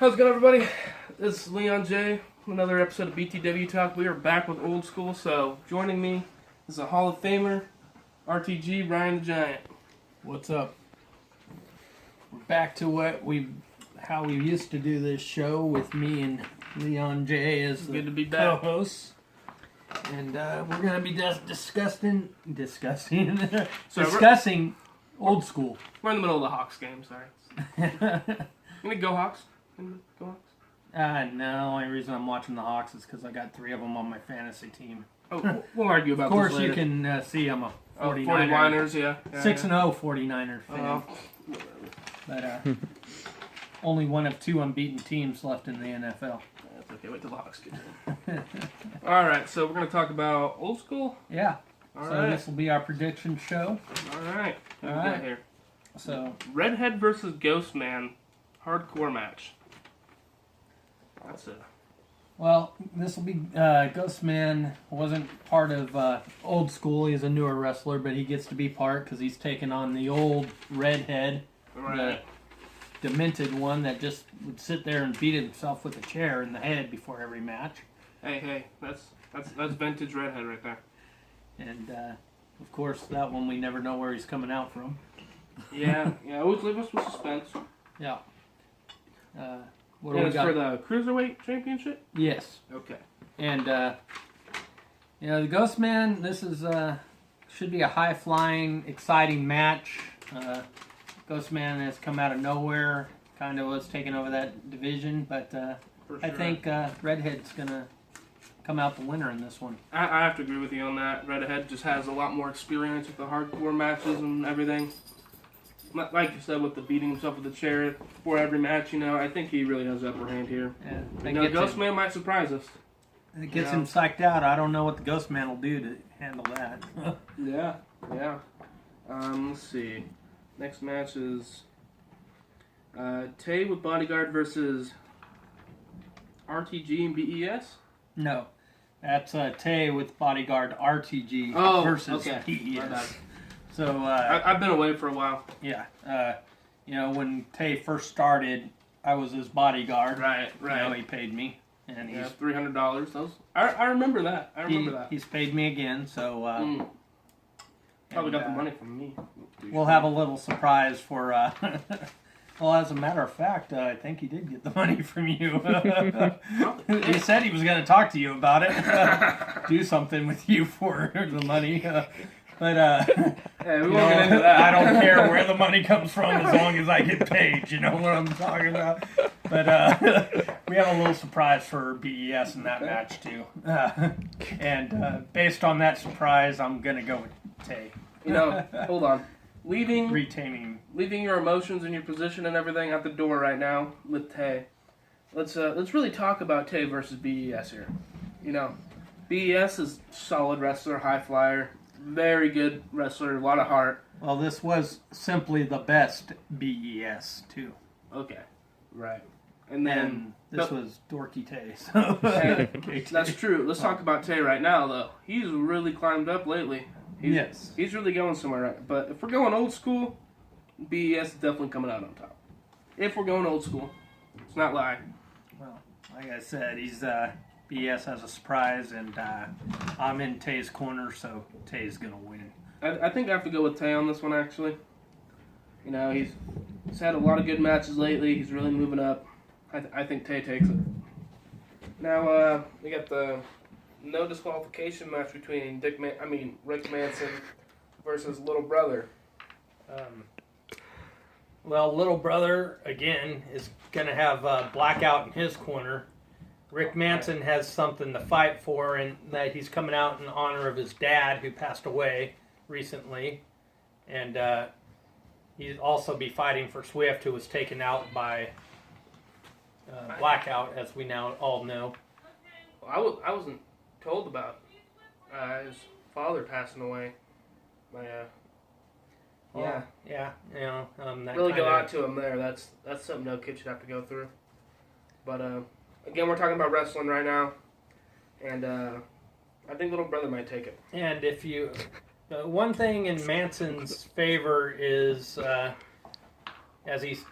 How's it going, everybody? This is Leon J. Another episode of BTW Talk. We are back with Old School, so joining me is a Hall of Famer, RTG, Ryan the Giant. What's up? We're back to how we used to do this show with me and Leon J. as Good the to be back. co-hosts. And we're going to be discussing Old School. We're in the middle of the Hawks game, sorry. You gonna go Hawks? Go Hawks? No, the only reason I'm watching the Hawks is because I got 3 of them on my fantasy team. Oh, we'll argue about this later. Of course, you can see I'm a 49er. 49ers, yeah. 6-0 49er fan. But only one of 2 unbeaten teams left in the NFL. That's okay, wait till the Hawks get in. Alright, so we're going to talk about Old School? Yeah. All so right. This will be our prediction show. Alright. All right. Here. So Redhead versus Ghostman. Hardcore match. That's it. Well, this will be Ghostman wasn't part of Old School. He's a newer wrestler, but he gets to be part because he's taking on the old Redhead, Right. the demented one that just would sit there and beat himself with a chair in the head before every match. Hey, that's vintage Redhead right there. And of course, that one we never know where he's coming out from. Yeah. Always leave us with suspense. Yeah. What And do we it's got? for the Cruiserweight Championship? Yes. Okay. And, the Ghostman, this is, should be a high-flying, exciting match. Ghostman has come out of nowhere, kind of was taking over that division, but For I sure. think Redhead's going to come out the winner in this one. I have to agree with you on that. Redhead just has a lot more experience with the hardcore matches and everything. Like you said, with the beating himself with the chair before every match, I think he really has the upper hand here. Yeah, Ghostman might surprise us. It gets him psyched out. I don't know what the Ghostman will do to handle that. Yeah. Let's see. Next match is Tay with Bodyguard versus RTG and BES. No, that's Tay with Bodyguard RTG versus BES. So I've been away for a while. Yeah, when Tay first started, I was his bodyguard. Right. He paid me, and he's $300. I remember that. He's paid me again, so probably got the money from me. We'll have a little surprise for. Well, as a matter of fact, I think he did get the money from you. He said he was going to talk to you about it, do something with you for the money. But hey, we won't get into that. I don't care where the money comes from as long as I get paid. You know what I'm talking about? But we have a little surprise for BES in that match too. And based on that surprise, I'm gonna go with Tay. Hold on. Retaining your emotions and your position and everything at the door right now with Tay. Let's really talk about Tay versus BES here. BES is solid wrestler, high flyer. Very good wrestler, a lot of heart. Well, this was simply the best BES, too. Okay, right. And then... this was Dorky Tay. So. That's true. Let's talk about Tay right now, though. He's really climbed up lately. He's really going somewhere, right? But if we're going old school, BES is definitely coming out on top. If we're going old school. It's not lie. Well, like I said, he's... BS has a surprise, and I'm in Tay's corner, so Tay's going to win. I think I have to go with Tay on this one, actually. He's had a lot of good matches lately. He's really moving up. I think Tay takes it. Now, we got the no disqualification match between Rick Manson versus Little Brother. Well, Little Brother, again, is going to have Blackout in his corner. Rick Manson has something to fight for, and that he's coming out in honor of his dad, who passed away recently. And he'll also be fighting for Swift, who was taken out by Blackout, as we now all know. Well, I wasn't told about his father passing away. That really go out to him there. That's something no kid should have to go through. But again, we're talking about wrestling right now, and I think Little Brother might take it. And if you, one thing in Manson's favor is, as he's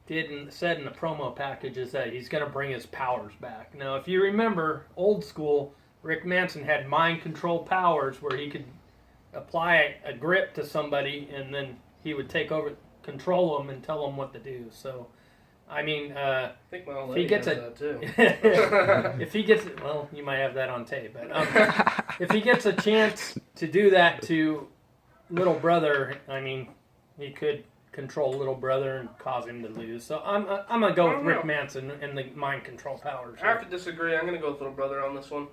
said in the promo package is that he's going to bring his powers back. Now, if you remember old school, Rick Manson had mind control powers where he could apply a grip to somebody and then he would take over, control them and tell them what to do. So, I mean, I think my old if he lady gets has that too. if he gets, well, you might have that on tape, but if he gets a chance to do that to Little Brother, I mean, he could control Little Brother and cause him to lose. So I'm gonna go with Rick Manson and the mind control powers. I have to disagree. I'm gonna go with Little Brother on this one.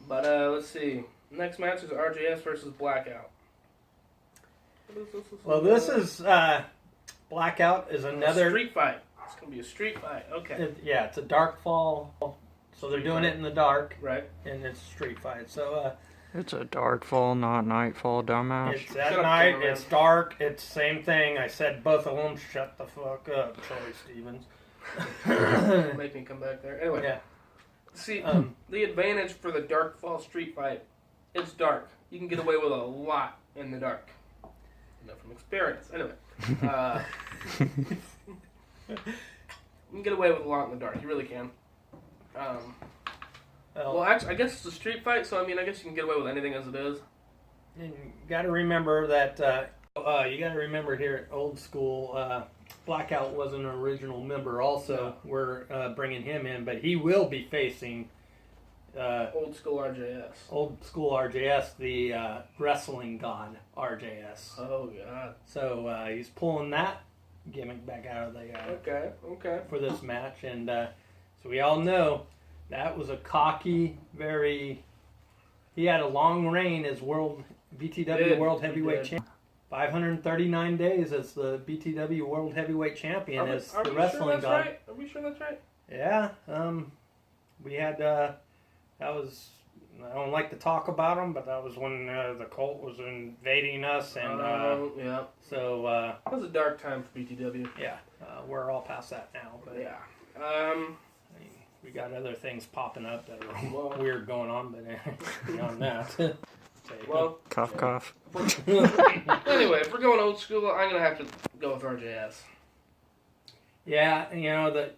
But let's see. Next match is RJS versus Blackout. Well, this is Blackout is another street fight. It's gonna be a street fight. Okay. Yeah, it's a dark fall. So they're doing it in the dark, right? And it's a street fight. So it's a dark fall, not nightfall, dumbass. It's at night. It's dark. It's same thing. I said both of them. Shut the fuck up, Troy Stevens. Make me come back there. Anyway. Yeah. See, the advantage for the dark fall street fight, it's dark. You can get away with a lot in the dark. I know from experience. Anyway. You can get away with a lot in the dark. You really can. Well, actually, I guess it's a street fight, so I mean, I guess you can get away with anything as it is. And you got to remember that. You got to remember here at Old School, Blackout was an original member. Also, we're bringing him in, but he will be facing Old School RJS. Old School RJS, the wrestling god RJS. Oh God! So he's pulling that gimmick back out of the okay for this match, and so we all know that was a cocky, he had a long reign as BTW World Heavyweight Champion. 539 days as the BTW World Heavyweight Champion as the wrestling god. Right? Are we sure that's right? Yeah. We had that was. I don't like to talk about them, but that was when the cult was invading us, and yeah. So it was a dark time for BTW. Yeah, we're all past that now. But yeah. I mean, we got other things popping up that are weird going on, but beyond that. Well, cough, cough. Anyway, if we're going old school, I'm gonna have to go with RJS. Yeah, you know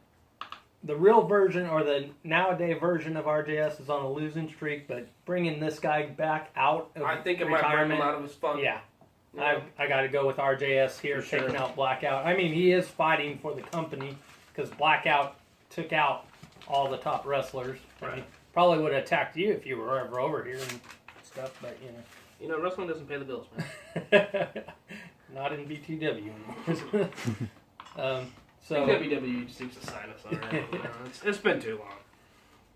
the real version or the nowadays version of RJS is on a losing streak, but bringing this guy back out of I think it retirement, might bring him out of his funk. Yeah. Yeah. I got to go with RJS here, taking out Blackout. I mean, he is fighting for the company because Blackout took out all the top wrestlers. Right. He probably would have attacked you if you were ever over here and stuff, but you know, wrestling doesn't pay the bills, man. Not in BTW. So WWE just seems to sign us already. You know, it's been too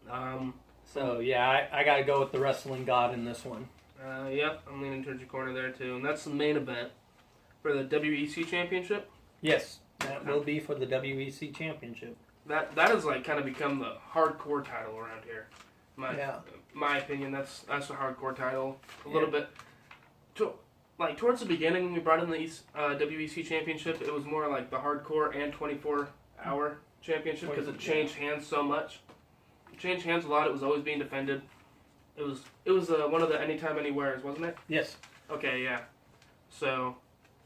long. So yeah, I got to go with the wrestling god in this one. Yep, I'm leaning towards your corner there too, and that's the main event for the WEC Championship. Yes, that will be for the WEC Championship. That has like kind of become the hardcore title around here. My opinion, that's the hardcore title. A little bit. Like towards the beginning when we brought in the WEC Championship, it was more like the hardcore and 24-hour championship because it changed hands so much. It changed hands a lot. It was always being defended. It was one of the anytime anywheres, wasn't it? Yes. Okay, yeah. So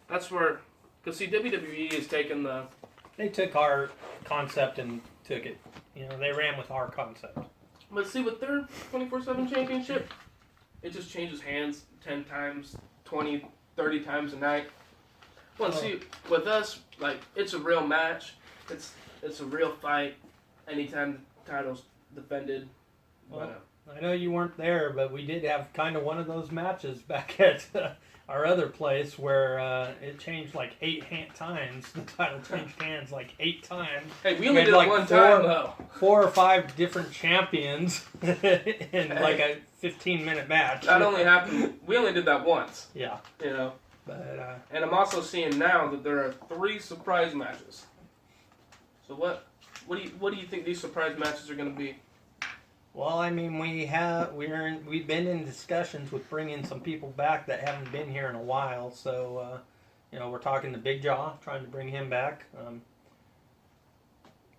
that's where, because see, WWE has taken the. They took our concept and took it. You know, they ran with our concept. But see, with their 24/7 championship, it just changes hands 10 times, 20, 30 times a night. Well, see, with us, like, it's a real match. It's a real fight. Anytime the title's defended. Well, I know you weren't there, but we did have kind of one of those matches back at our other place where it changed like 8 times. The title changed hands like 8 times. Hey, we only did it one time, though. 4 or 5 different champions in like a 15-minute match. That only happened. We only did that once. Yeah. You know. But and I'm also seeing now that there are 3 surprise matches. So what do you think these surprise matches are going to be? Well, I mean, we've been in discussions with bringing some people back that haven't been here in a while. So, we're talking to Big Jaw, trying to bring him back.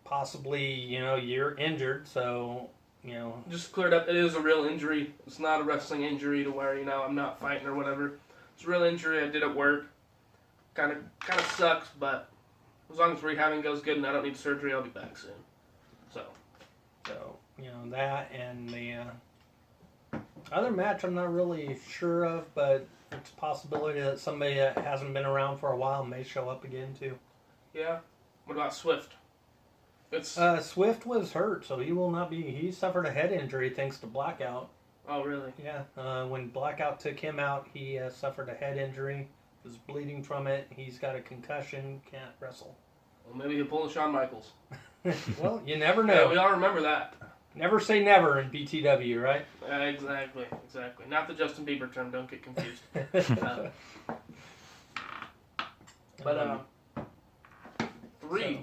Possibly, you're injured, so Just cleared up. It is a real injury. It's not a wrestling injury to where I'm not fighting or whatever. It's a real injury I did at work. Kind of sucks, but As long as rehabbing goes good and I don't need surgery, I'll be back soon. So, that and the other match I'm not really sure of, but it's a possibility that somebody that hasn't been around for a while may show up again too. yeah. What about Swift? Swift was hurt, so he will not be. He suffered a head injury thanks to Blackout. Oh, really? Yeah. When Blackout took him out, he suffered a head injury. Was bleeding from it. He's got a concussion. Can't wrestle. Well, maybe he'll pull a Shawn Michaels. Well, you never know. Yeah, we all remember that. Never say never in BTW, right? Exactly. Not the Justin Bieber term. Don't get confused.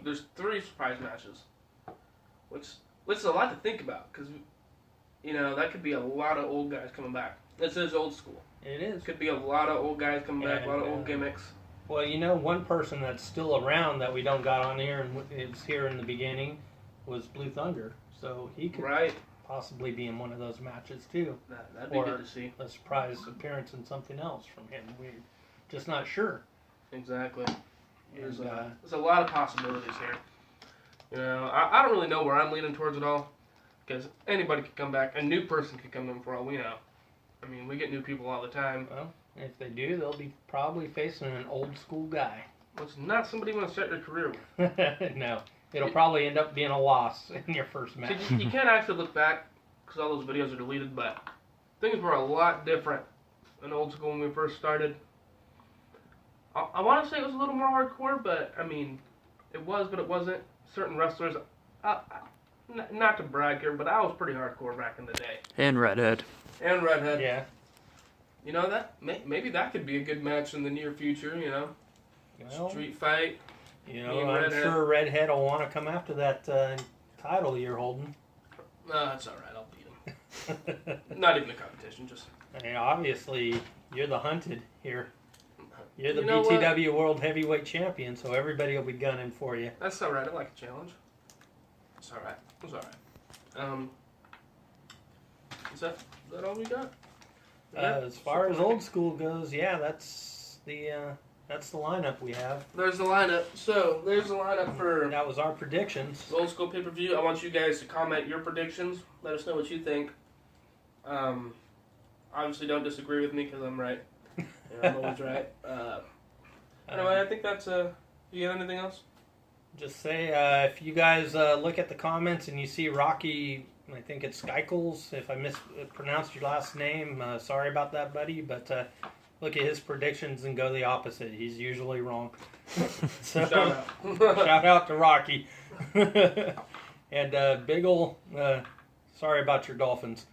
There's three surprise matches, which is a lot to think about because, that could be a lot of old guys coming back. This is old school. It is. Could be a lot of old guys coming back, a lot of old gimmicks. Well, one person that's still around that we don't got on here and it was here in the beginning was Blue Thunder. So he could possibly be in one of those matches too. That'd be good to see. A surprise appearance in something else from him. We're just not sure. Exactly. There's a lot of possibilities here. I don't really know where I'm leaning towards at all because anybody could come back. A new person could come in for all we know. I mean, we get new people all the time. Well, if they do, they'll be probably facing an old school guy. Well, it's not somebody you want to start your career with. No. It'll probably end up being a loss in your first match. So you can't actually look back because all those videos are deleted, but things were a lot different in old school when we first started. I want to say it was a little more hardcore, but I mean, it was, but it wasn't. Certain wrestlers, not to brag here, but I was pretty hardcore back in the day. And Redhead. Yeah. That maybe that could be a good match in the near future. Well, street fight. I'm sure Redhead will want to come after that title you're holding. No, that's all right. I'll beat him. Not even a competition, just. I mean, obviously, you're the hunted here. You're the BTW World Heavyweight Champion, so everybody will be gunning for you. That's all right. I like a challenge. It's all right. Is that all we got? As far as old school goes, that's the lineup we have. There's the lineup. So there's the lineup for. That was our predictions. The old school pay-per-view. I want you guys to comment your predictions. Let us know what you think. Obviously, don't disagree with me because I'm right. I'm always right. Anyway, I think that's. You got anything else? Just say if you guys look at the comments and you see Rocky, I think it's Skykles. If I mispronounced your last name, sorry about that, buddy. But look at his predictions and go the opposite. He's usually wrong. So shout out to Rocky. And Big ol', sorry about your Dolphins.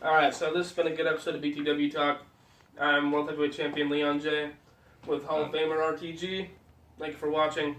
All right, so this has been a good episode of BTW Talk. I'm World Heavyweight Champion Leon J. with Hall of Famer RTG. Thank you for watching.